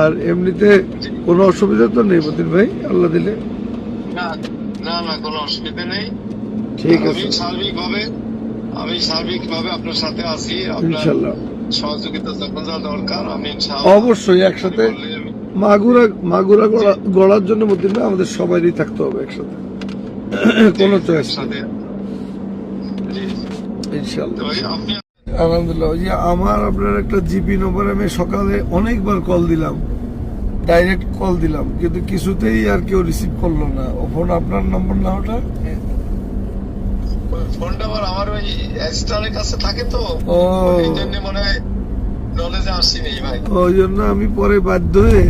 আর এমনিতে কোনো অসুবিধা তো নেই মতিন ভাই, আল্লাহ দিলে? না না না, কোনো অসুবিধা নেই। ঠিক আছে, আমি সার্বিকভাবে আপনার সাথে আছি। আপনার ইনশাল্লাহ সহযোগিতা যখন যা দরকার আমি অবশ্যই একসাথে মাগুরা গড়ার জন্য মতিন ভাই আমাদের সবারই থাকতে হবে একসাথে, কোনো চয়েস নেই। ইনশাল্লাহ আলহামদুলিল্লাহ। ওই যে আমার আপনার একটা জিপি নম্বর আমি সকালে অনেকবার কল দিলাম, ডাইরেক্ট কল দিলাম, কিন্তু কিছুতেই আর কেউ রিসিভ করলো না। ও ফোন আপনার নম্বর না? ওটা ফোনটা আমার ওই অ্যাসিস্ট্যান্টের কাছে থাকে, তো ও এই জন্য মনে হয় নলেজে আসিনি ভাই। ওই জন্য আমি পরে বাধ্য হয়ে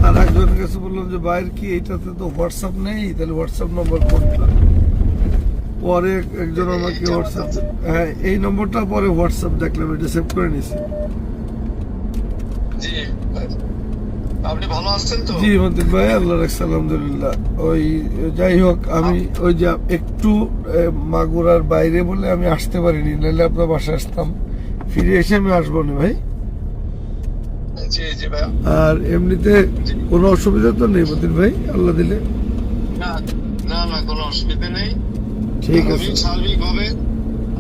আর একজনের কাছে বললাম যে বাইরে কি এইটাতে তো হোয়াটসঅ্যাপ নেই, তাহলে হোয়াটসঅ্যাপ নম্বর কোনটা? পরে একজন আমাকে হোয়াটসঅ্যাপ, হ্যাঁ এই নম্বরটা পরে হোয়াটসঅ্যাপ দেখলাম, এটা সেভ করে নিয়েছি। জি আপনি ভালো আছেন তো? জি মতিন ভাই, আল্লাহ রাখছে আলহামদুলিল্লাহ। ওই যাই হোক, আমি ওই যে একটু মাগুরার বাইরে বলে আমি আসতে পারিনি, নাহলে আপনার বাসায় আসতাম। ফিরে এসে আমি আসবো না ভাই। জি জি ভাই। আর এমনিতে কোনো অসুবিধা তো নেই মতিন ভাই, আল্লাহ দিলে? না না না, কোনো অসুবিধা নেই। ঠিক আছে,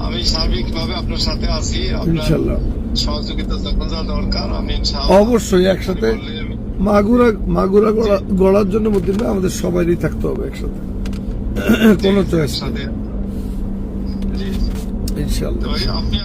আমি সার্বিকভাবে আপনার সাথে আছি। আপনার ইনশাল্লাহ সহযোগিতা যখন যা দরকার আমি অবশ্যই একসাথে মাগুরা গড়ার জন্য মতিন ভাই আমাদের সবারই থাকতে হবে একসাথে, কোনো চয়েস নেই। সাথে। জি ইনশাল্লাহ। তো আপনি